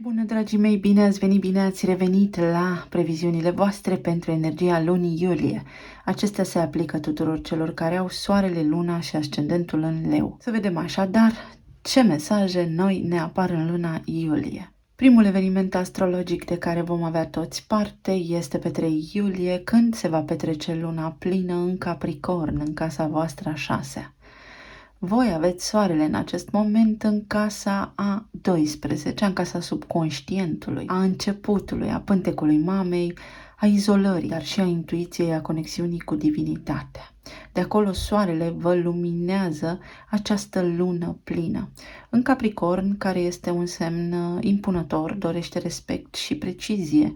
Bună, dragii mei, bine ați venit, bine ați revenit la previziunile voastre pentru energia lunii iulie. Acestea se aplică tuturor celor care au soarele, luna și ascendentul în leu. Să vedem așadar ce mesaje noi ne apar în luna iulie. Primul eveniment astrologic de care vom avea toți parte este pe 3 iulie, când se va petrece luna plină în Capricorn, în casa voastră a 6-a. Voi aveți soarele în acest moment în casa a 12, în casa subconștientului, a începutului, a pântecului mamei, a izolării, dar și a intuiției, a conexiunii cu divinitatea. De acolo soarele vă luminează această lună plină. În Capricorn, care este un semn impunător, dorește respect și precizie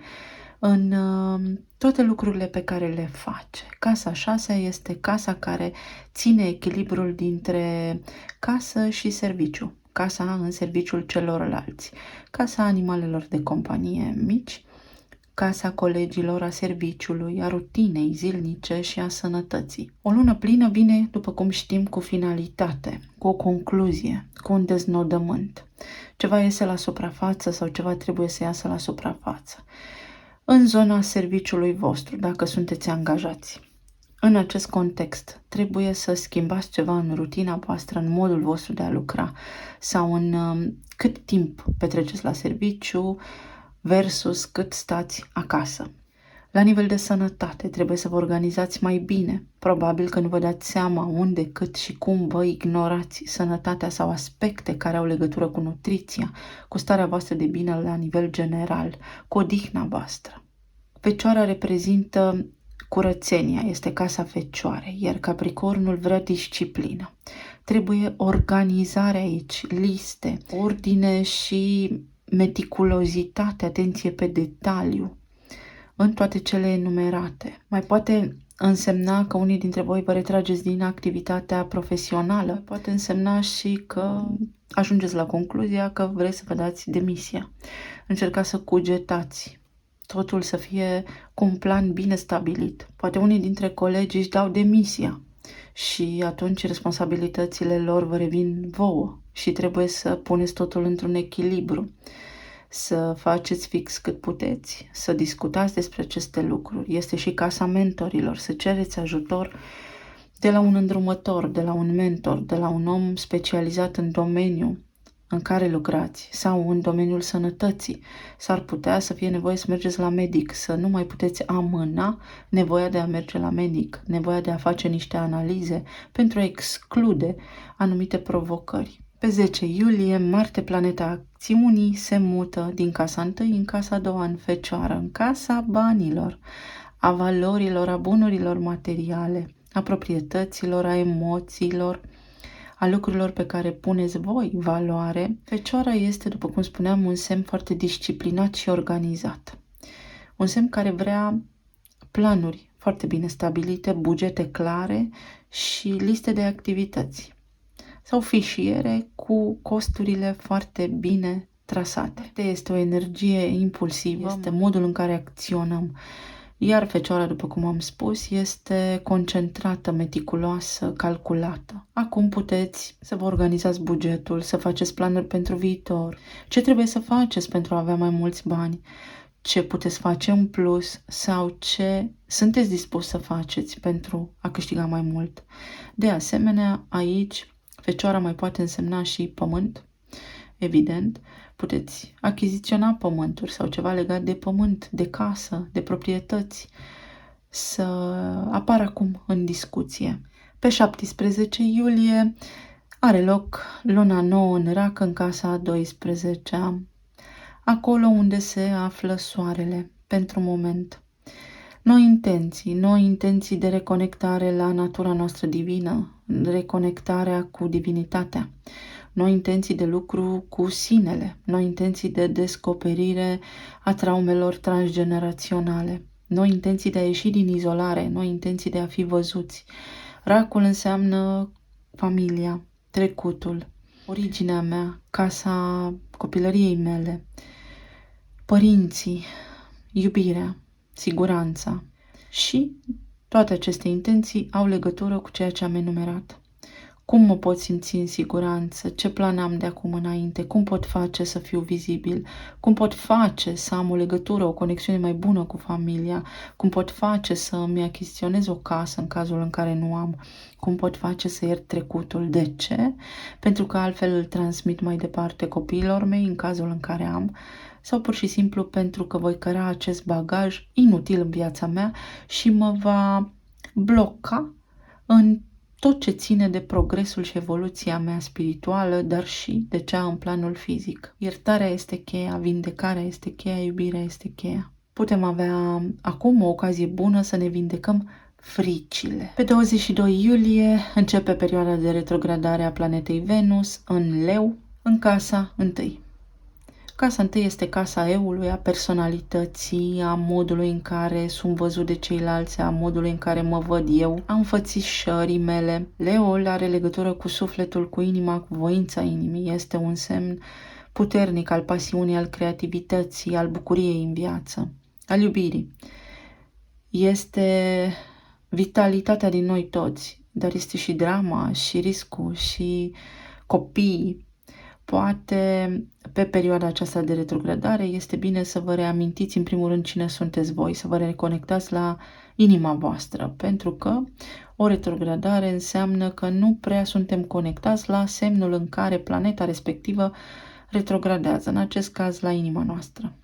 în toate lucrurile pe care le face. Casa 6-a este casa care ține echilibrul dintre casă și serviciu. Casa în serviciul celorlalți. Casa animalelor de companie mici, casa colegilor, a serviciului, a rutinei zilnice și a sănătății. O lună plină vine, după cum știm, cu finalitate, cu o concluzie, cu un deznodământ. Ceva iese la suprafață sau ceva trebuie să iasă la suprafață. În zona serviciului vostru, dacă sunteți angajați. În acest context, trebuie să schimbați ceva în rutina voastră, în modul vostru de a lucra sau în cât timp petreceți la serviciu versus cât stați acasă. La nivel de sănătate, trebuie să vă organizați mai bine. Probabil că nu vă dați seama unde, cât și cum vă ignorați sănătatea sau aspecte care au legătură cu nutriția, cu starea voastră de bine la nivel general, cu odihna voastră. Fecioara reprezintă curățenia, este casa Fecioarei, iar Capricornul vrea disciplină. Trebuie organizare aici, liste, ordine și meticulozitate, atenție pe detaliu în toate cele enumerate. Mai poate însemna că unii dintre voi vă retrageți din activitatea profesională. Poate însemna și că ajungeți la concluzia că vreți să vă dați demisia. Încercați să cugetați. Totul să fie cu un plan bine stabilit. Poate unii dintre colegi își dau demisia și atunci responsabilitățile lor vă revin vouă și trebuie să puneți totul într-un echilibru. Să faceți fix cât puteți, să discutați despre aceste lucruri. Este și casa mentorilor, să cereți ajutor de la un îndrumător, de la un mentor, de la un om specializat în domeniu în care lucrați sau în domeniul sănătății. S-ar putea să fie nevoie să mergeți la medic, să nu mai puteți amâna nevoia de a merge la medic, nevoia de a face niște analize pentru a exclude anumite provocări. Pe 10 iulie, Marte, planeta acțiunii, se mută din casa 1 în casa 2, în Fecioară, în casa banilor, a valorilor, a bunurilor materiale, a proprietăților, a emoțiilor, a lucrurilor pe care puneți voi valoare. Fecioara este, după cum spuneam, un semn foarte disciplinat și organizat. Un semn care vrea planuri foarte bine stabilite, bugete clare și liste de activități sau fișiere cu costurile foarte bine trasate. Este o energie impulsivă, este modul în care acționăm. Iar Fecioara, după cum am spus, este concentrată, meticuloasă, calculată. Acum puteți să vă organizați bugetul, să faceți planuri pentru viitor. Ce trebuie să faceți pentru a avea mai mulți bani? Ce puteți face în plus sau ce sunteți dispus să faceți pentru a câștiga mai mult? De asemenea, aici Fecioara mai poate însemna și pământ. Evident, puteți achiziționa pământuri sau ceva legat de pământ, de casă, de proprietăți, să apară acum în discuție. Pe 17 iulie are loc luna nouă în Rac, în casa a 12-a, acolo unde se află soarele pentru moment. Noi intenții de reconectare la natura noastră divină, reconectarea cu divinitatea, noi intenții de lucru cu sinele, noi intenții de descoperire a traumelor transgeneraționale, noi intenții de a ieși din izolare, noi intenții de a fi văzuți. Racul înseamnă familia, trecutul, originea mea, casa copilăriei mele, părinții, iubirea, siguranța și toate aceste intenții au legătură cu ceea ce am enumerat. Cum mă pot simți în siguranță? Ce plan am de acum înainte? Cum pot face să fiu vizibil? Cum pot face să am o legătură, o conexiune mai bună cu familia? Cum pot face să îmi achiziționez o casă în cazul în care nu am? Cum pot face să iert trecutul? De ce? Pentru că altfel îl transmit mai departe copiilor mei în cazul în care am, sau pur și simplu pentru că voi căra acest bagaj inutil în viața mea și mă va bloca în tot ce ține de progresul și evoluția mea spirituală, dar și de cea în planul fizic. Iertarea este cheia, vindecarea este cheia, iubirea este cheia. Putem avea acum o ocazie bună să ne vindecăm fricile. Pe 22 iulie începe perioada de retrogradare a planetei Venus în Leu, în casa 1. Casa 1 este casa eului, a personalității, a modului în care sunt văzut de ceilalți, a modului în care mă văd eu, a înfățișării mele. Leul are legătură cu sufletul, cu inima, cu voința inimii. Este un semn puternic al pasiunii, al creativității, al bucuriei în viață, al iubirii. Este vitalitatea din noi toți, dar este și drama, și riscul, și copiii. Poate pe perioada aceasta de retrogradare este bine să vă reamintiți în primul rând cine sunteți voi, să vă reconectați la inima voastră, pentru că o retrogradare înseamnă că nu prea suntem conectați la semnul în care planeta respectivă retrogradează, în acest caz la inima noastră.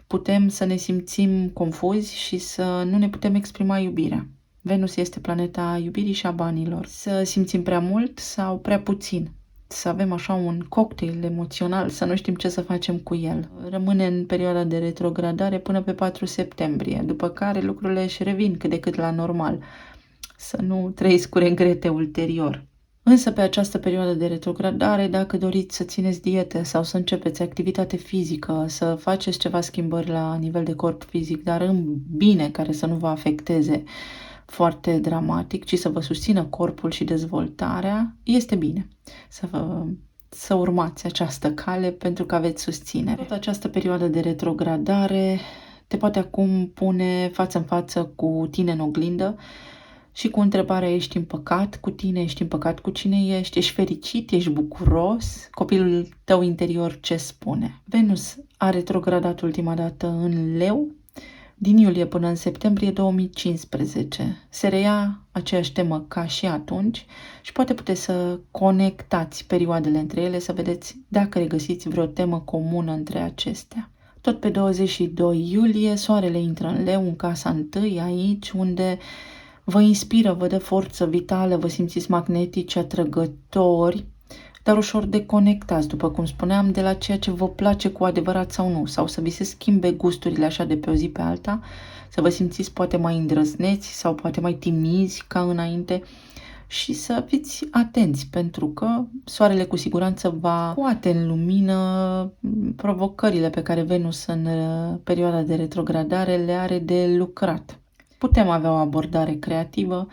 Putem să ne simțim confuzi și să nu ne putem exprima iubirea. Venus este planeta iubirii și a banilor. Să simțim prea mult sau prea puțin. Să avem așa un cocktail emoțional, să nu știm ce să facem cu el. Rămâne în perioada de retrogradare până pe 4 septembrie, după care lucrurile își revin cât de cât la normal. Să nu trăiți cu regrete ulterior. Însă pe această perioadă de retrogradare, dacă doriți să țineți diete sau să începeți activitate fizică, să faceți ceva schimbări la nivel de corp fizic, dar în bine, care să nu vă afecteze foarte dramatic, ci să vă susțină corpul și dezvoltarea, este bine să urmați această cale pentru că aveți susținere. Tot această perioadă de retrogradare te poate acum pune față în față cu tine în oglindă și cu întrebarea: ești împăcat cu tine, ești împăcat cu cine ești fericit, ești bucuros, copilul tău interior ce spune? Venus a retrogradat ultima dată în Leu, din iulie până în septembrie 2015. Se reia aceeași temă ca și atunci și poate puteți să conectați perioadele între ele, să vedeți dacă regăsiți vreo temă comună între acestea. Tot pe 22 iulie, soarele intră în Leu, în casa 1, aici, unde vă inspiră, vă dă forță vitală, vă simțiți magnetici, atrăgători, dar ușor deconectați, după cum spuneam, de la ceea ce vă place cu adevărat sau nu, sau să vi se schimbe gusturile așa de pe o zi pe alta, să vă simțiți poate mai îndrăzneți sau poate mai timizi ca înainte și să fiți atenți, pentru că soarele cu siguranță va scoate în lumină provocările pe care Venus în perioada de retrogradare le are de lucrat. Putem avea o abordare creativă,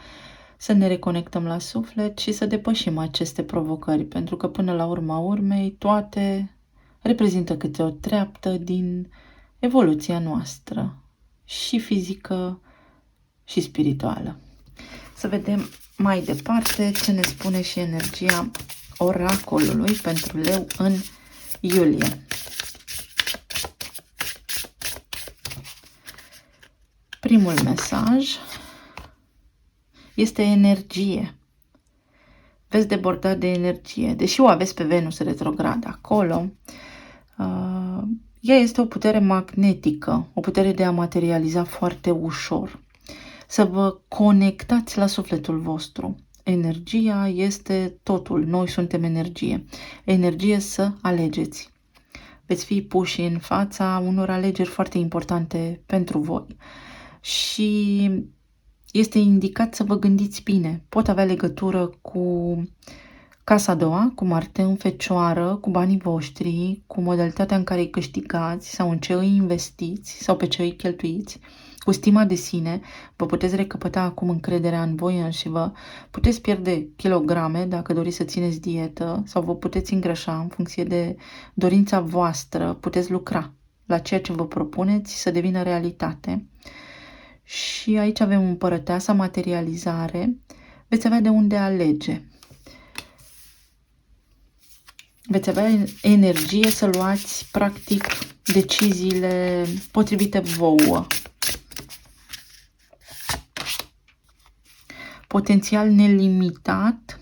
să ne reconectăm la suflet și să depășim aceste provocări, pentru că până la urma urmei toate reprezintă câte o treaptă din evoluția noastră, și fizică și spirituală. Să vedem mai departe ce ne spune și energia oracolului pentru Leu în iulie. Primul mesaj este energie. Veți deborda de energie. Deși o aveți pe Venus retrograd acolo, ea este o putere magnetică, o putere de a materializa foarte ușor. Să vă conectați la sufletul vostru. Energia este totul. Noi suntem energie. Energie să alegeți. Veți fi puși în fața unor alegeri foarte importante pentru voi. Și este indicat să vă gândiți bine. Pot avea legătură cu casa a doua, cu Marte în Fecioară, cu banii voștri, cu modalitatea în care îi câștigați sau în ce îi investiți sau pe ce îi cheltuiți, cu stima de sine. Vă puteți recăpăta acum încrederea în voi înși vă, puteți pierde kilograme dacă doriți să țineți dietă sau vă puteți îngrășa în funcție de dorința voastră, puteți lucra la ceea ce vă propuneți să devină realitate. Și aici avem împărăteasa, materializare, veți avea de unde alege. Veți avea energie să luați, practic, deciziile potrivite vouă. Potențial nelimitat,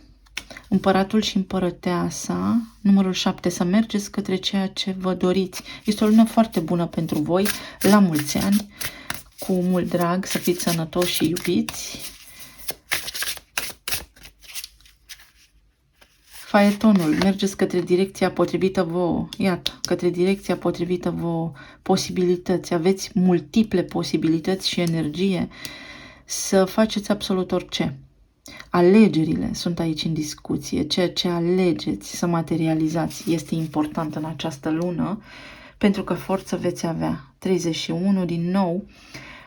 împăratul și împărăteasa, numărul 7, să mergeți către ceea ce vă doriți. Este o lună foarte bună pentru voi, la mulți ani, cu mult drag, să fiți sănătoși și iubiți. Faetonul, mergeți către direcția potrivită vouă. Iată, către direcția potrivită vouă, posibilități, aveți multiple posibilități și energie să faceți absolut orice. Alegerile sunt aici în discuție, ceea ce alegeți să materializați este important în această lună, pentru că forță veți avea. 31, din nou,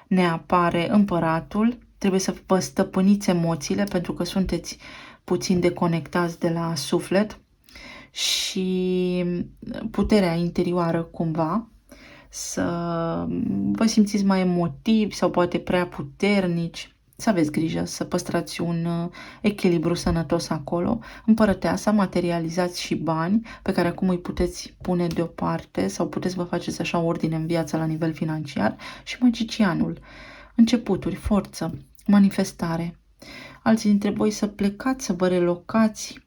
ne apare împăratul, trebuie să vă stăpâniți emoțiile, pentru că sunteți puțin deconectați de la suflet și puterea interioară cumva, să vă simțiți mai emotivi sau poate prea puternici. Să aveți grijă să păstrați un echilibru sănătos acolo. Împărăteasa, materializați și bani pe care acum îi puteți pune deoparte sau puteți vă faceți așa ordine în viață la nivel financiar. Și magicianul, începuturi, forță, manifestare. Alții dintre voi să plecați, să vă relocați.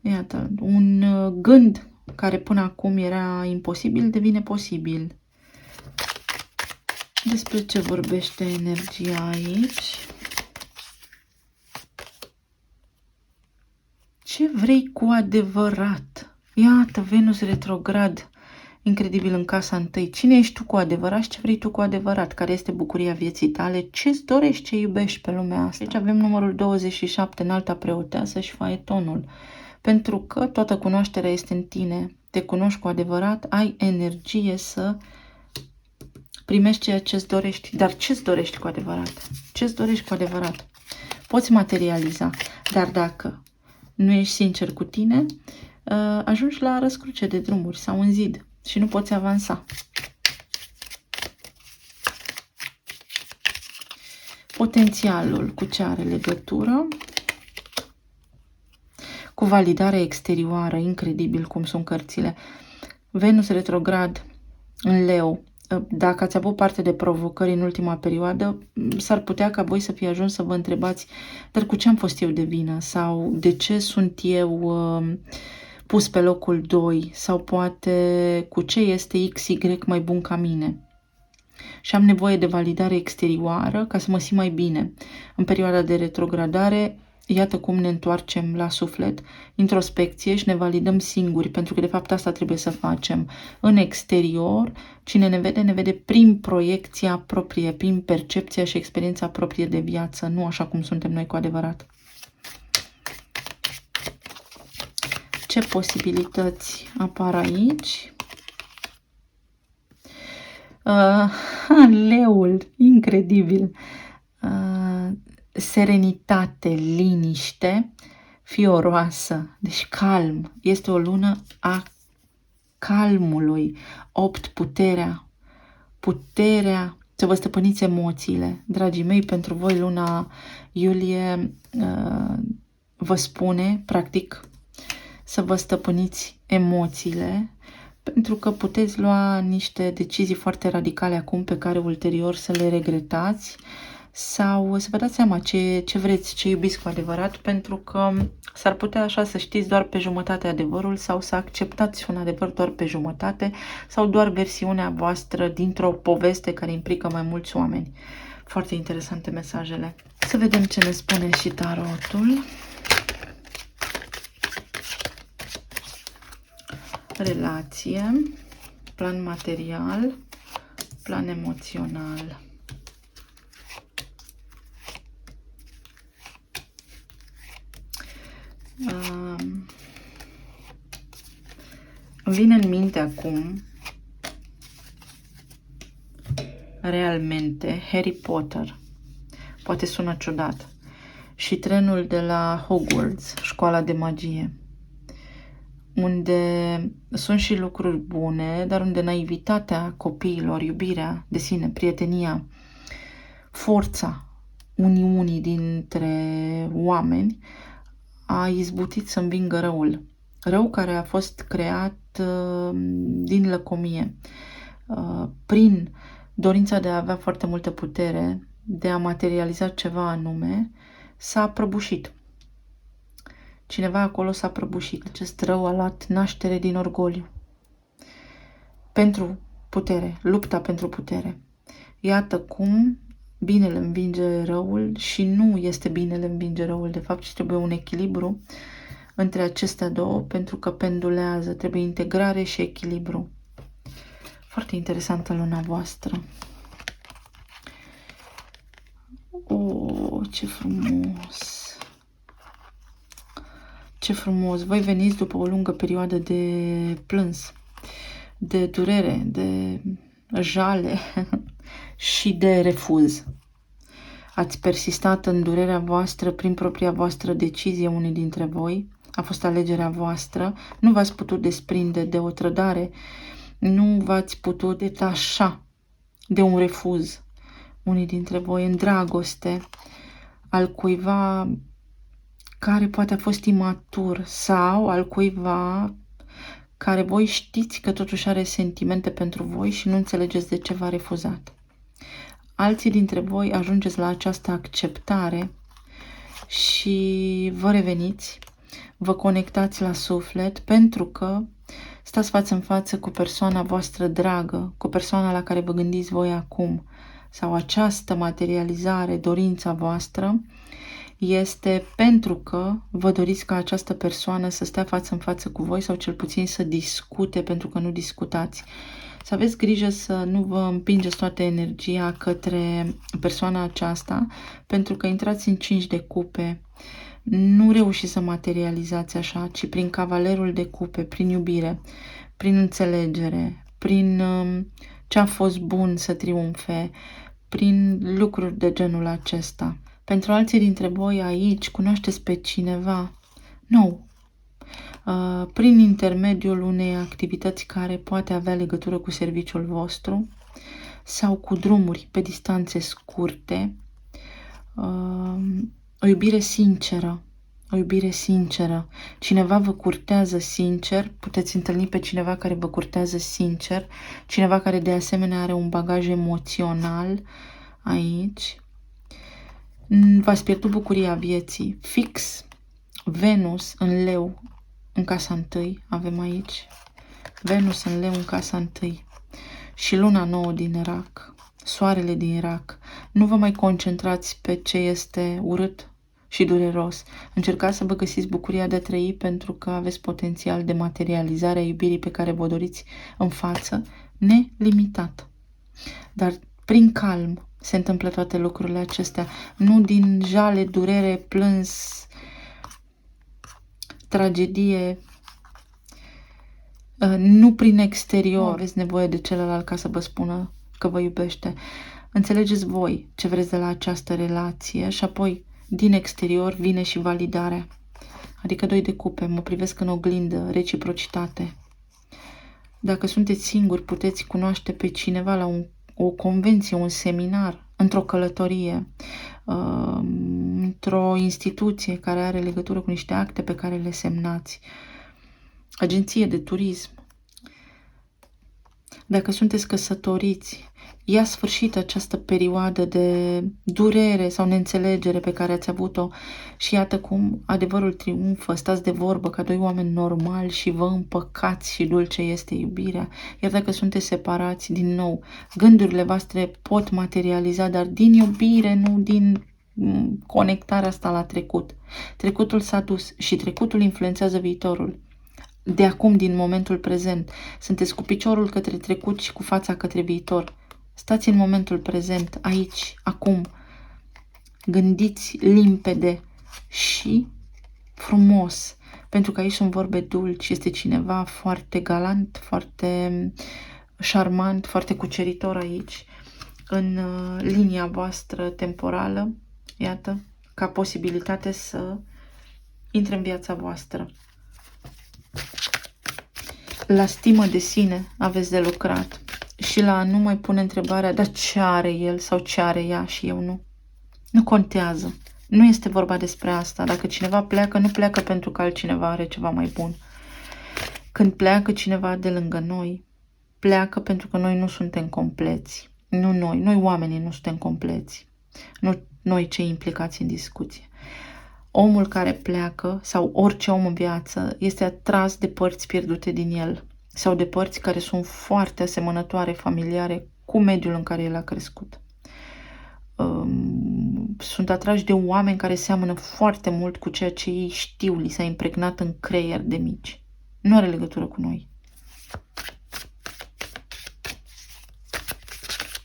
Iată, un gând care până acum era imposibil devine posibil. Despre ce vorbește energia aici? Ce vrei cu adevărat? Iată, Venus retrograd, incredibil în casa întâi. Cine ești tu cu adevărat și ce vrei tu cu adevărat? Care este bucuria vieții tale? Ce-ți dorești, ce iubești pe lumea asta? Deci avem numărul 27, înalta preoteasă și faetonul. Pentru că toată cunoașterea este în tine. Te cunoști cu adevărat, ai energie să primești ceea ce-ți dorești. Dar ce-ți dorești cu adevărat? Ce-ți dorești cu adevărat? Poți materializa, dar dacă nu ești sincer cu tine, ajungi la răscruce de drumuri sau în zid și nu poți avansa. Potențialul cu ce are legătură? Cu validarea exterioară, incredibil cum sunt cărțile. Venus retrograd în Leu. Dacă ați avut parte de provocări în ultima perioadă, s-ar putea ca voi să fie ajuns să vă întrebați, dar cu ce am fost eu de vină? Sau de ce sunt eu pus pe locul 2? Sau poate cu ce este XY mai bun ca mine? Și am nevoie de validare exterioară ca să mă simt mai bine. În perioada de retrogradare, iată cum ne întoarcem la suflet, introspecție și ne validăm singuri, pentru că de fapt asta trebuie să facem. În exterior, cine ne vede prin proiecția proprie, prin percepția și experiența proprie de viață, nu așa cum suntem noi cu adevărat. Ce posibilități apar aici? Leul, incredibil. Serenitate, liniște, fioroasă, deci calm. Este o lună a calmului. 8, puterea să vă stăpâniți emoțiile. Dragii mei, pentru voi luna iulie vă spune, practic, să vă stăpâniți emoțiile, pentru că puteți lua niște decizii foarte radicale acum pe care ulterior să le regretați sau să vă dați seama ce vreți, ce iubiți cu adevărat, pentru că s-ar putea așa să știți doar pe jumătate adevărul sau să acceptați un adevăr doar pe jumătate sau doar versiunea voastră dintr-o poveste care implică mai mulți oameni. Foarte interesante mesajele. Să vedem ce ne spune și tarotul. Relație, plan material, plan emoțional. Îmi vine în minte acum, realmente, Harry Potter. Poate sună ciudat. Și trenul de la Hogwarts, școala de magie, unde sunt și lucruri bune, dar unde naivitatea copiilor, iubirea de sine, prietenia, forța uniunii dintre oameni a izbutit să învingă răul. rău care a fost creat din lăcomie, prin dorința de a avea foarte multă putere, de a materializa ceva anume, s-a prăbușit. Cineva acolo s-a prăbușit. Acest rău a luat naștere din orgoliu. Pentru putere, lupta pentru putere. Iată cum binele învinge răul și nu este binele învinge răul. De fapt, ci trebuie un echilibru între acestea două, pentru că pendulează. Trebuie integrare și echilibru. Foarte interesantă luna voastră. Oh, ce frumos! Ce frumos! Voi veniți după o lungă perioadă de plâns, de durere, de jale și de refuz. Ați persistat în durerea voastră prin propria voastră decizie, unii dintre voi. A fost alegerea voastră. Nu v-ați putut desprinde de o trădare. Nu v-ați putut detașa de un refuz. Unii dintre voi în dragoste al cuiva care poate a fost imatur sau al cuiva care voi știți că totuși are sentimente pentru voi și nu înțelegeți de ce v-a refuzat. Alții dintre voi ajungeți la această acceptare și vă reveniți, vă conectați la suflet pentru că stați față în față cu persoana voastră dragă, cu persoana la care vă gândiți voi acum, sau această materializare, dorința voastră, este pentru că vă doriți ca această persoană să stea față în față cu voi sau cel puțin să discute, pentru că nu discutați. Să aveți grijă să nu vă împingeți toată energia către persoana aceasta, pentru că intrați în 5 de cupe. Nu reușiți să materializați așa, ci prin cavalerul de cupe, prin iubire, prin înțelegere, prin ce a fost bun să triumfe, prin lucruri de genul acesta. Pentru alții dintre voi aici cunoașteți pe cineva nou, prin intermediul unei activități care poate avea legătură cu serviciul vostru sau cu drumuri pe distanțe scurte, o iubire sinceră. O iubire sinceră. Cineva vă curtează sincer, puteți întâlni pe cineva care vă curtează sincer, cineva care de asemenea are un bagaj emoțional aici. V-ați pierdut bucuria vieții. Fix Venus în leu, în casa 1, avem aici. Venus în leu în casa 1. Și luna nouă din Irak, soarele din Irak. Nu vă mai concentrați pe ce este urât și dureros. Încercați să vă găsiți bucuria de a trăi, pentru că aveți potențial de materializare a iubirii pe care vă doriți în față, nelimitat. Dar prin calm se întâmplă toate lucrurile acestea. Nu din jale, durere, plâns, tragedie, nu prin exterior. Nu aveți nevoie de celălalt ca să vă spună că vă iubește. Înțelegeți voi ce vreți de la această relație și apoi din exterior vine și validarea. Adică 2 de cupe, mă privesc în oglindă, reciprocitate. Dacă sunteți singuri, puteți cunoaște pe cineva la o convenție, un seminar, într-o călătorie, într-o instituție care are legătură cu niște acte pe care le semnați, agenție de turism. Dacă sunteți căsătoriți, ia sfârșit această perioadă de durere sau neînțelegere pe care ați avut-o și iată cum adevărul triumfă, stați de vorbă ca 2 oameni normali și vă împăcați și dulce este iubirea. Iar dacă sunteți separați, din nou, gândurile voastre pot materializa, dar din iubire, nu din conectarea asta la trecut. Trecutul s-a dus și trecutul influențează viitorul. De acum, din momentul prezent, sunteți cu piciorul către trecut și cu fața către viitor. Stați în momentul prezent, aici, acum. Gândiți limpede și frumos, pentru că aici sunt vorbe dulci. Este cineva foarte galant, foarte șarmant, foarte cuceritor aici, în linia voastră temporală, iată, ca posibilitate să intre în viața voastră. La stimă de sine aveți de lucrat și la a nu mai pune întrebarea, dar ce are el sau ce are ea și eu nu. Nu contează. Nu este vorba despre asta. Dacă cineva pleacă, nu pleacă pentru că altcineva are ceva mai bun. Când pleacă cineva de lângă noi, pleacă pentru că noi nu suntem compleți. Nu noi oamenii nu suntem compleți. Nu noi cei implicați în discuție. Omul care pleacă sau orice om în viață este atras de părți pierdute din el sau de părți care sunt foarte asemănătoare, familiare cu mediul în care el a crescut. Sunt atrași de oameni care seamănă foarte mult cu ceea ce ei știu, li s-a impregnat în creier de mici. Nu are legătură cu noi.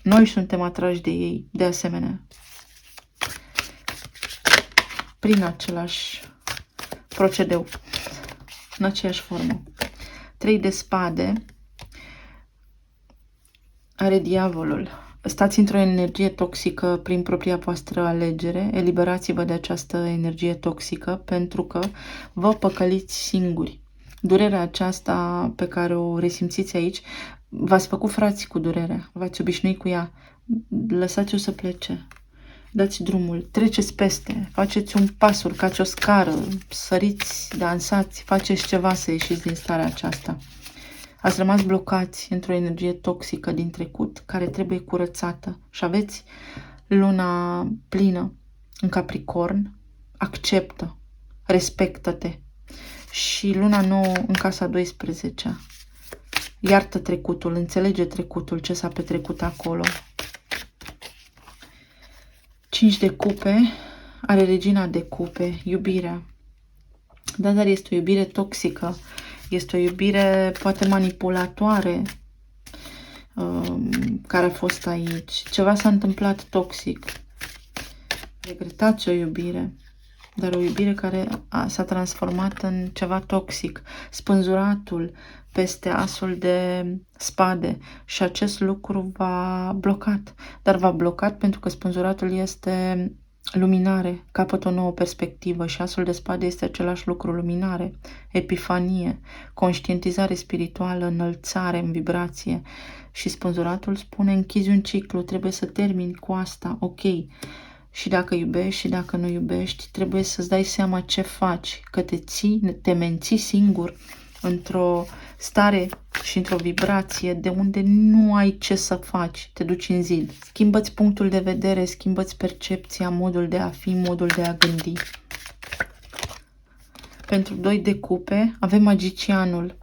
Noi suntem atrași de ei, de asemenea, prin același procedeu, în aceeași formă. 3 de spade are diavolul. Stați într-o energie toxică prin propria voastră alegere. Eliberați-vă de această energie toxică pentru că vă păcăliți singuri. Durerea aceasta pe care o resimțiți aici, v-ați făcut frații cu durerea, v-ați obișnuit cu ea. Lăsați-o să plece. Dați drumul, treceți peste, faceți un pas, urcați o scară, săriți, dansați, faceți ceva să ieșiți din starea aceasta. Ați rămas blocați într-o energie toxică din trecut care trebuie curățată și aveți luna plină în Capricorn, acceptă, respectă-te, și luna nouă în casa 12-a. Iartă trecutul, înțelege trecutul, ce s-a petrecut acolo. 5 de cupe are regina de cupe, iubirea. Da, dar este o iubire toxică. Este o iubire poate manipulatoare care a fost aici. Ceva s-a întâmplat toxic. Regretați o iubire, dar o iubire care s-a transformat în ceva toxic. Spânzuratul peste asul de spade și acest lucru v-a blocat. Dar v-a blocat pentru că spânzuratul este luminare, capăt o nouă perspectivă și asul de spade este același lucru, luminare, epifanie, conștientizare spirituală, înălțare în vibrație. Și spânzuratul spune, închizi un ciclu, trebuie să termini cu asta, ok. Și dacă iubești și dacă nu iubești, trebuie să-ți dai seama ce faci, că te menții singur într-o stare și într-o vibrație de unde nu ai ce să faci, te duci în zid. Schimbă-ți punctul de vedere, schimbă-ți percepția, modul de a fi, modul de a gândi. Pentru 2 de cupe avem magicianul,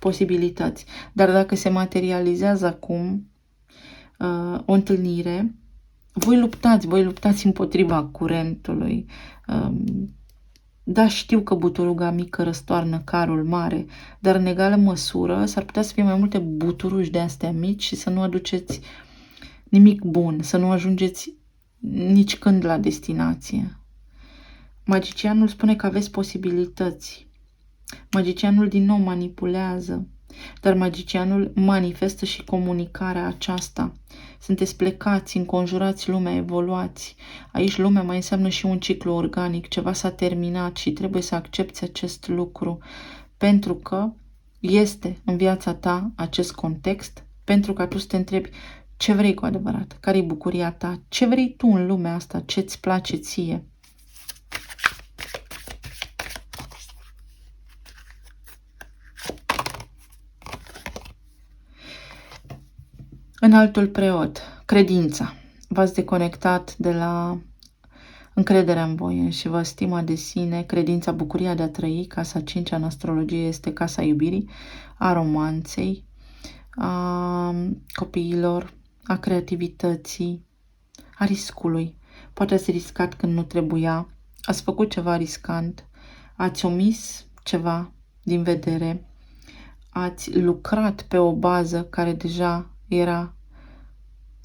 posibilități. Dar dacă se materializează acum o întâlnire, voi luptați împotriva curentului. Da, știu că buturuga mică răstoarnă carul mare, dar în egală măsură s-ar putea să fie mai multe buturuși de astea mici și să nu aduceți nimic bun, să nu ajungeți nici când la destinație. Magicianul spune că aveți posibilități. Magicianul din nou manipulează, dar magicianul manifestă și comunicarea aceasta. Sunteți plecați, înconjurați lumea, evoluați. Aici lumea mai înseamnă și un ciclu organic, ceva s-a terminat și trebuie să accepti acest lucru, pentru că este în viața ta acest context, pentru că tu să te întrebi ce vrei cu adevărat, care e bucuria ta, ce vrei tu în lumea asta, ce-ți place ție. Înaltul preot, credința. V-ați deconectat de la încrederea în voi și vă stima de sine, credința, bucuria de a trăi. Casa 5-a în astrologie este casa iubirii, a romanței, a copiilor, a creativității, a riscului. Poate ați riscat când nu trebuia, ați făcut ceva riscant, ați omis ceva din vedere, ați lucrat pe o bază care deja era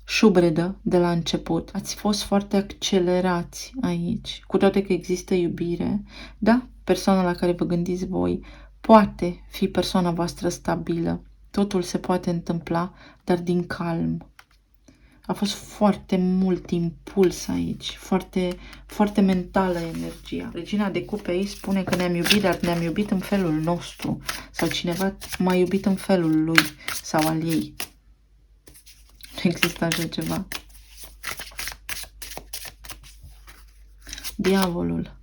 șubredă de la început. Ați fost foarte accelerați aici, cu toate că există iubire. Da, persoana la care vă gândiți voi poate fi persoana voastră stabilă. Totul se poate întâmpla, dar din calm. A fost foarte mult impuls aici, foarte, foarte mentală energia. Regina de cupe aici spune că ne-am iubit, dar ne-am iubit în felul nostru. Sau cineva m-a iubit în felul lui sau al ei. Nu există așa ceva. Diavolul,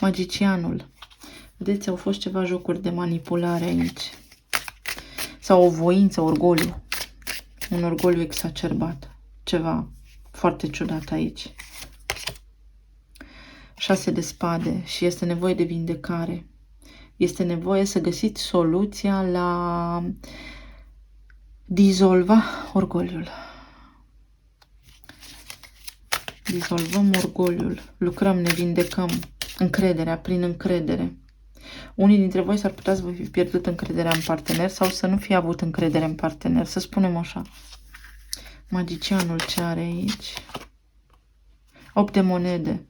magicianul. Vedeți, au fost ceva jocuri de manipulare aici. Sau o voință, orgoliu. Un orgoliu exacerbat. Ceva foarte ciudat aici. 6 de spade și este nevoie de vindecare. Este nevoie să găsiți soluția la dizolva orgoliul. Dizolvăm orgoliul, lucrăm, ne vindecăm. Încrederea, prin încredere. Unii dintre voi s-ar putea să vă fi pierdut încrederea în partener sau să nu fi avut încredere în partener, să spunem așa. Magicianul ce are aici? 8 de monede.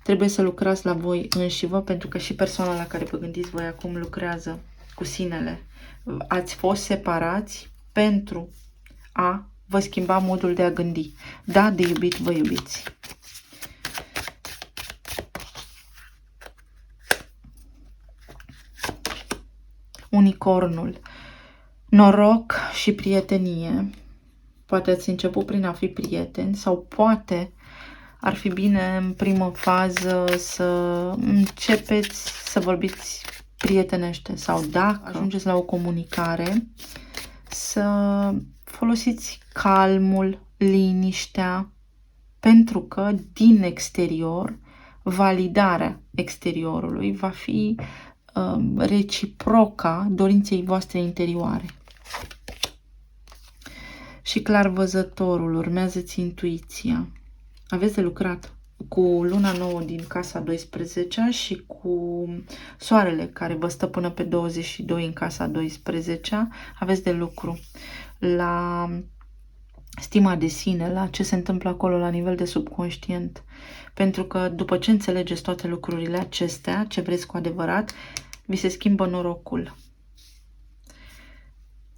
Trebuie să lucrați la voi înșivă, pentru că și persoana la care vă gândiți voi acum lucrează cu sinele. Ați fost separați pentru a vă schimba modul de a gândi. Da, de iubit vă iubiți. Unicornul. Noroc și prietenie. Poate ați început prin a fi prieteni sau poate ar fi bine în primă fază să începeți să vorbiți prietenește sau dacă ajungeți la o comunicare să folosiți calmul, liniștea, pentru că din exterior validarea exteriorului va fi reciproca dorinței voastre interioare. Și clarvăzătorul, urmează-ți intuiția. Aveți de lucrat cu luna nouă din casa 12 și cu soarele care vă stă până pe 22 în casa 12. Aveți de lucru la stima de sine, la ce se întâmplă acolo la nivel de subconștient. Pentru că după ce înțelegeți toate lucrurile acestea, ce vreți cu adevărat, vi se schimbă norocul.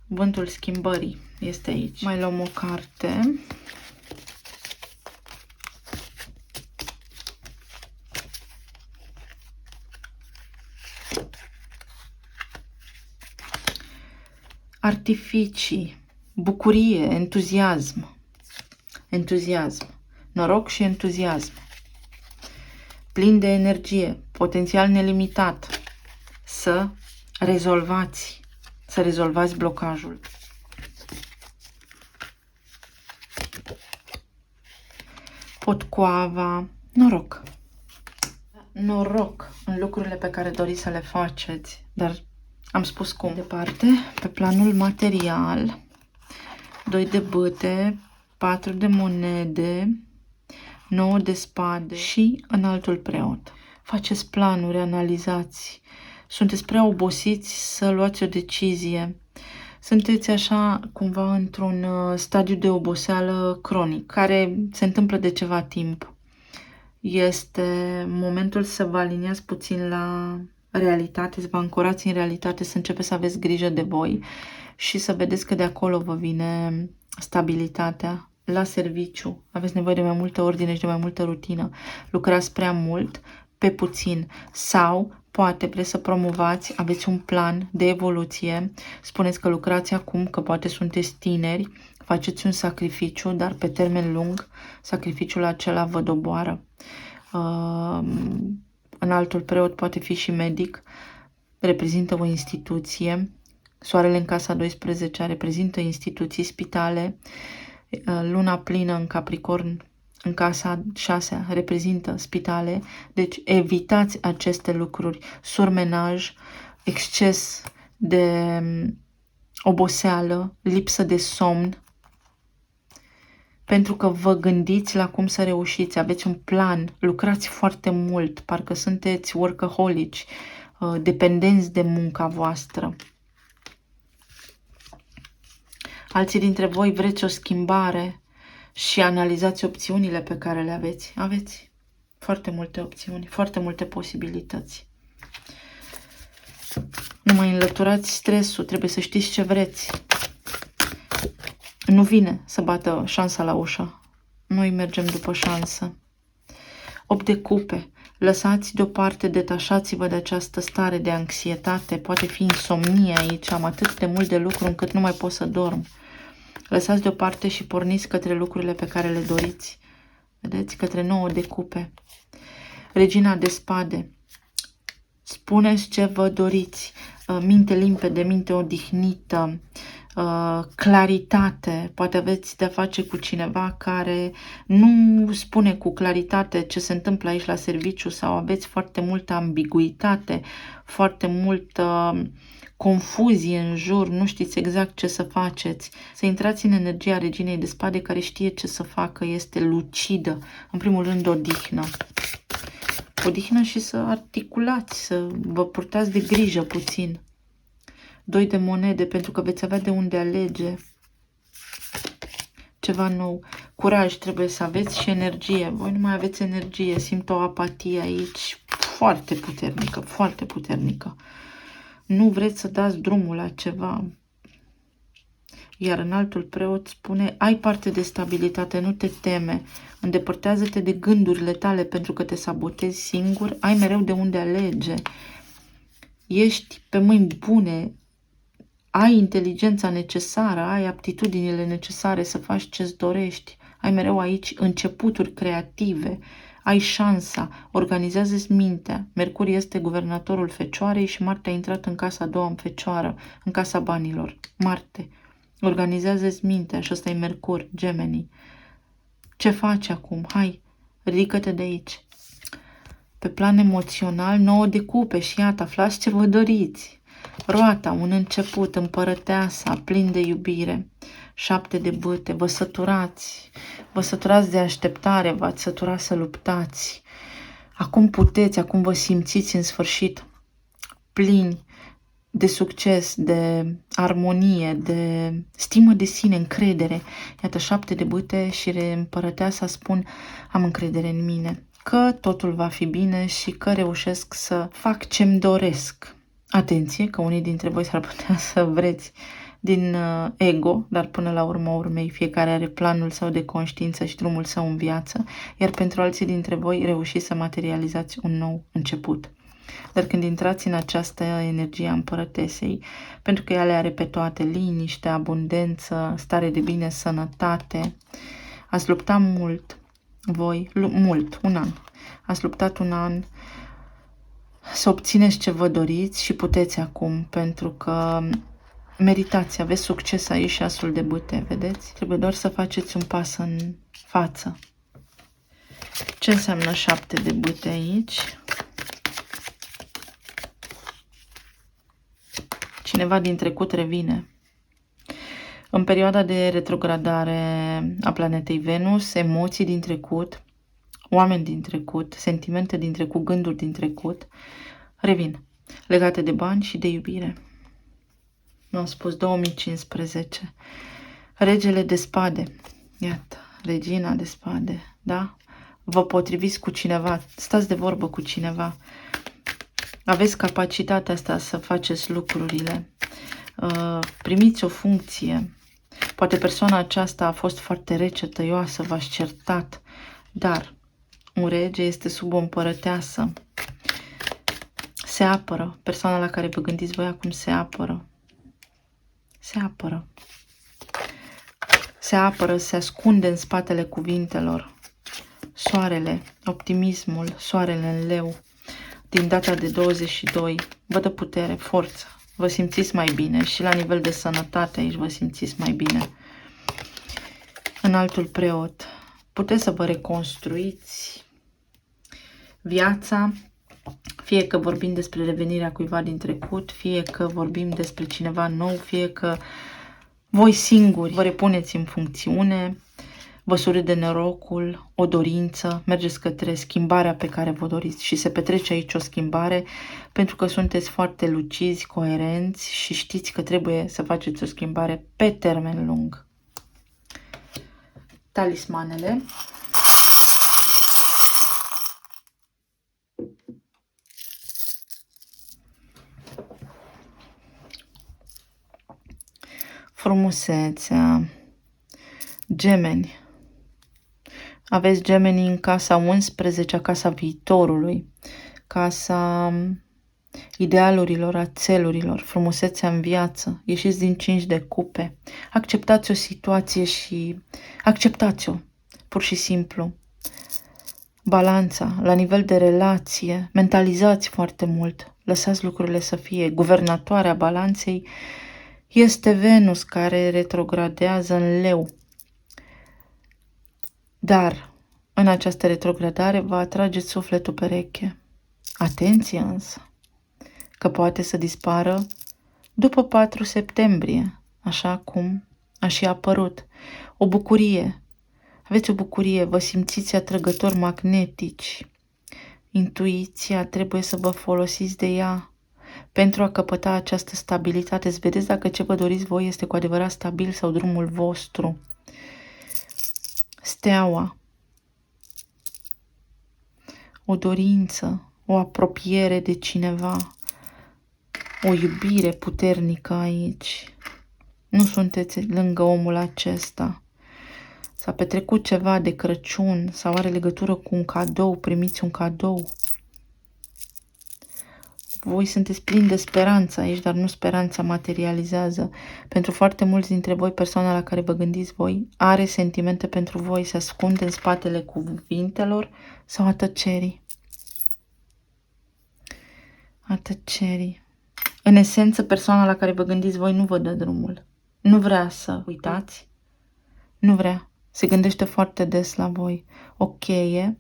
Vântul schimbării este aici. Mai luăm o carte. Artificii, bucurie, entuziasm. Entuziasm. Noroc și entuziasm. Plin de energie, potențial nelimitat. Să rezolvați blocajul. Potcoava, noroc. Noroc în lucrurile pe care doriți să le faceți, dar am spus cum. Departe, pe planul material, 2 de bâte, 4 de monede, 9 de spade și înaltul preot. Faceți planuri, analizați. Sunteți prea obosiți să luați o decizie. Sunteți așa cumva într-un stadiu de oboseală cronic, care se întâmplă de ceva timp. Este momentul să vă aliniați puțin la realitate, să vă ancorați în realitate, să începeți să aveți grijă de voi și să vedeți că de acolo vă vine stabilitatea. La serviciu aveți nevoie de mai multă ordine și de mai multă rutină. Lucrați prea mult pe puțin sau poate vreți să promovați, aveți un plan de evoluție, spuneți că lucrați acum, că poate sunteți tineri, faceți un sacrificiu, dar pe termen lung sacrificiul acela vă doboară. Înaltul preot poate fi și medic, reprezintă o instituție. Soarele în casa 12 reprezintă instituții, spitale. Luna plină în Capricorn în casa 6 reprezintă spitale. Deci evitați aceste lucruri. Surmenaj, exces de oboseală, lipsă de somn. Pentru că vă gândiți la cum să reușiți, aveți un plan, lucrați foarte mult, parcă sunteți workaholici, dependenți de munca voastră. Alții dintre voi vreți o schimbare și analizați opțiunile pe care le aveți. Aveți foarte multe opțiuni, foarte multe posibilități. Nu mai înlăturați stresul, trebuie să știți ce vreți. Nu vine să bată șansa la ușă. Noi mergem după șansă. 8 de cupe. Lăsați deoparte, detașați-vă de această stare de anxietate. Poate fi insomnie aici. Am atât de mult de lucru încât nu mai pot să dorm. Lăsați deoparte și porniți către lucrurile pe care le doriți. Vedeți? Către 9 de cupe. Regina de spade. spuneți ce vă doriți, minte limpede, minte odihnită, claritate. Poate aveți de-a face cu cineva care nu spune cu claritate ce se întâmplă aici la serviciu sau aveți foarte multă ambiguitate, foarte multă confuzie în jur, nu știți exact ce să faceți. Să intrați în energia reginei de spade care știe ce să facă, este lucidă. În primul rând, odihnă. Odihnă și să articulați, să vă purtați de grijă puțin. 2 de monede, pentru că veți avea de unde alege ceva nou. Curaj trebuie să aveți și energie. Voi nu mai aveți energie, simt o apatie aici foarte puternică, foarte puternică. Nu vreți să dați drumul la ceva. Iar înaltul preot spune, ai parte de stabilitate, nu te teme, îndepărtează-te de gândurile tale pentru că te sabotezi singur, ai mereu de unde alege, ești pe mâini bune, ai inteligența necesară, ai aptitudinile necesare să faci ce-ți dorești, ai mereu aici începuturi creative, ai șansa, organizează-ți mintea. Mercur este guvernatorul Fecioarei și Marte a intrat în casa a doua în Fecioară, în casa banilor. Marte, organizează-ți mintea și ăsta e Mercur, Gemeni. Ce faci acum? Hai, ridică-te de aici. Pe plan emoțional, 9 de cupe și iată, aflați ce vă doriți. Roata, un început, împărăteasa, plin de iubire. 7 de bâte, vă săturați de așteptare, v-ați săturat să luptați. Acum puteți, acum vă simțiți în sfârșit plini de succes, de armonie, de stimă de sine, încredere. Iată, 7 de bâte și împărăteasa spun, am încredere în mine, că totul va fi bine și că reușesc să fac ce-mi doresc. Atenție, că unii dintre voi s-ar putea să vreți din ego, dar până la urma urmei fiecare are planul său de conștiință și drumul său în viață, iar pentru alții dintre voi reușiți să materializați un nou început. Dar când intrați în această energie a împărătesei, pentru că ea le are pe toate, liniște, abundență, stare de bine, sănătate, ați luptat mult, voi, mult, un an, ați luptat un an să obțineți ce vă doriți și puteți acum, pentru că meritați, aveți succes aici și asul de bâte, vedeți? Trebuie doar să faceți un pas în față. Ce înseamnă 7 de bâte aici? Cineva din trecut revine. În perioada de retrogradare a planetei Venus, emoții din trecut, oameni din trecut, sentimente din trecut, gânduri din trecut, revin, legate de bani și de iubire. Mi-am spus 2015. Regele de spade. Iată, regina de spade, da? Vă potriviți cu cineva, stați de vorbă cu cineva. Aveți capacitatea asta să faceți lucrurile. Primiți o funcție. Poate persoana aceasta a fost foarte rece, tăioasă, v-ați certat, dar un rege este sub o împărăteasă. Se apără. Persoana la care vă gândiți voi acum se apără. Se apără. Se apără, se ascunde în spatele cuvintelor. Soarele, optimismul, soarele în leu, din data de 22, vă dă putere, forță. Vă simțiți mai bine și la nivel de sănătate aici vă simțiți mai bine. Înaltul preot, puteți să vă reconstruiți viața, fie că vorbim despre revenirea cuiva din trecut, fie că vorbim despre cineva nou, fie că voi singuri vă repuneți în funcțiune, vă surâde norocul, o dorință, mergeți către schimbarea pe care vă doriți și se petrece aici o schimbare pentru că sunteți foarte lucizi, coerenți și știți că trebuie să faceți o schimbare pe termen lung. Talismanele. Frumusețea. Gemeni. Aveți gemeni în casa 11, casa viitorului, casa idealurilor, a țelurilor, frumusețea în viață. Ieșiți din 5 de cupe. Acceptați o situație și acceptați-o, pur și simplu. Balanța, la nivel de relație, mentalizați foarte mult. Lăsați lucrurile să fie. Guvernatoarea balanței este Venus, care retrogradează în Leu. Dar în această retrogradare vă atrageți sufletul pereche. Atenție însă, că poate să dispară după 4 septembrie, așa cum a și apărut. O bucurie. Aveți o bucurie, vă simțiți atrăgători magnetici. Intuiția trebuie să vă folosiți de ea pentru a căpăta această stabilitate. Să vedeți dacă ce vă doriți voi este cu adevărat stabil sau drumul vostru. Steaua. O dorință, o apropiere de cineva, o iubire puternică aici. Nu sunteți lângă omul acesta. S-a petrecut ceva de Crăciun sau are legătură cu un cadou, primiți un cadou. Voi sunteți plini de speranță aici, dar nu speranța materializează. Pentru foarte mulți dintre voi, persoana la care vă gândiți voi are sentimente pentru voi, se ascunde în spatele cuvintelor sau a tăcerii. A tăcerii. În esență, persoana la care vă gândiți voi nu vă dă drumul. Nu vrea să uitați. Nu vrea. Se gândește foarte des la voi. O cheie.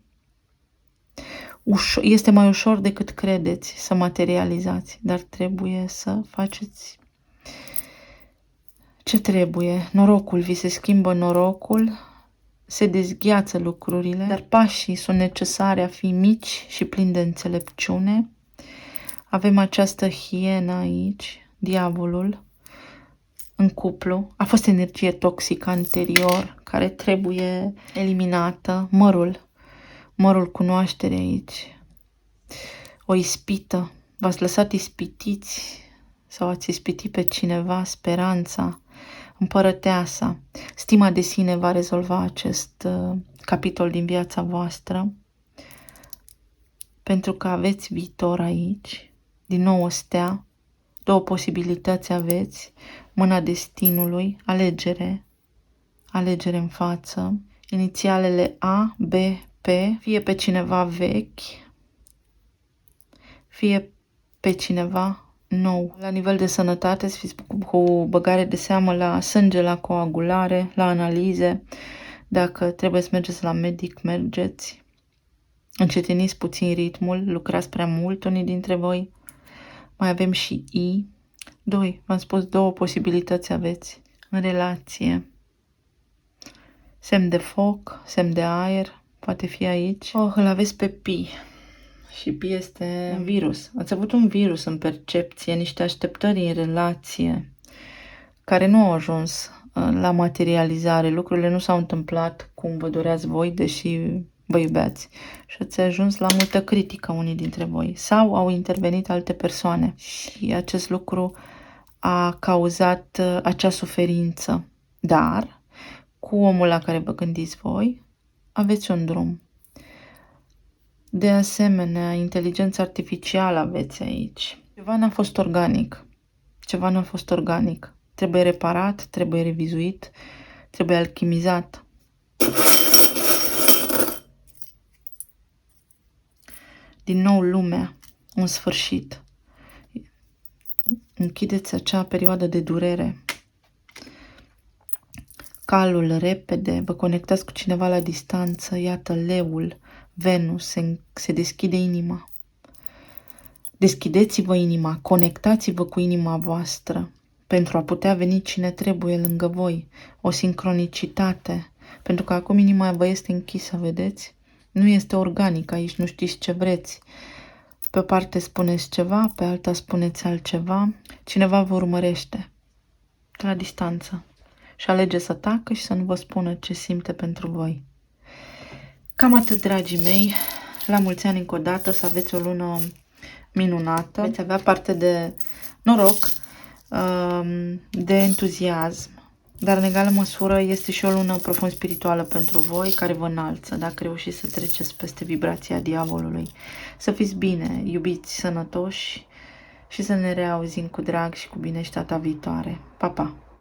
Este mai ușor decât credeți să materializați, dar trebuie să faceți ce trebuie. Norocul, vi se schimbă norocul, se dezgheață lucrurile, dar pașii sunt necesari a fi mici și plini de înțelepciune. Avem această hienă aici, diavolul, în cuplu. A fost energie toxică anterior, care trebuie eliminată. Mărul cunoaștere aici. O ispită. V-ați lăsat ispitiți sau ați ispitit pe cineva, speranța, împărăteasa. Stima de sine va rezolva acest capitol din viața voastră. Pentru că aveți viitor aici. Din nou o stea. 2 posibilități aveți. Mâna destinului, alegere. Alegere în față. Inițialele A, B, P, fie pe cineva vechi, fie pe cineva nou. La nivel de sănătate, să fiți cu băgare de seamă la sânge, la coagulare, la analize. Dacă trebuie să mergeți la medic, mergeți. Încetiniți puțin ritmul, lucrați prea mult unii dintre voi. Mai avem și I. 2. V-am spus 2 posibilități aveți în relație. Semn de foc, semn de aer, poate fi aici. Îl aveți pe Pi. Și Pi este un virus. Ați avut un virus în percepție, niște așteptări în relație care nu au ajuns la materializare. Lucrurile nu s-au întâmplat cum vă doreați voi, deși vă iubeați. Și ați ajuns la multă critică unii dintre voi. Sau au intervenit alte persoane. Și acest lucru a cauzat acea suferință. Dar cu omul la care vă gândiți voi, aveți un drum. De asemenea, inteligența artificială aveți aici. Ceva n-a fost organic. Ceva n-a fost organic. Trebuie reparat, trebuie revizuit, trebuie alchimizat. Din nou lumea, un sfârșit. Închideți acea perioadă de durere. Calul, repede, vă conectați cu cineva la distanță, iată leul, Venus, se deschide inima. Deschideți-vă inima, conectați-vă cu inima voastră pentru a putea veni cine trebuie lângă voi. O sincronicitate, pentru că acum inima vă este închisă, vedeți? Nu este organic aici, nu știți ce vreți. Pe o parte spuneți ceva, pe alta spuneți altceva. Cineva vă urmărește la distanță și alege să tacă și să nu vă spună ce simte pentru voi. Cam atât, dragii mei. La mulți ani încă o dată, să aveți o lună minunată. Veți avea parte de noroc, de entuziasm, dar în egală măsură este și o lună profund spirituală pentru voi, care vă înalță, dacă reușiți să treceți peste vibrația diavolului. Să fiți bine, iubiți, sănătoși și să ne reauzim cu drag și cu bine și data viitoare. Pa, pa!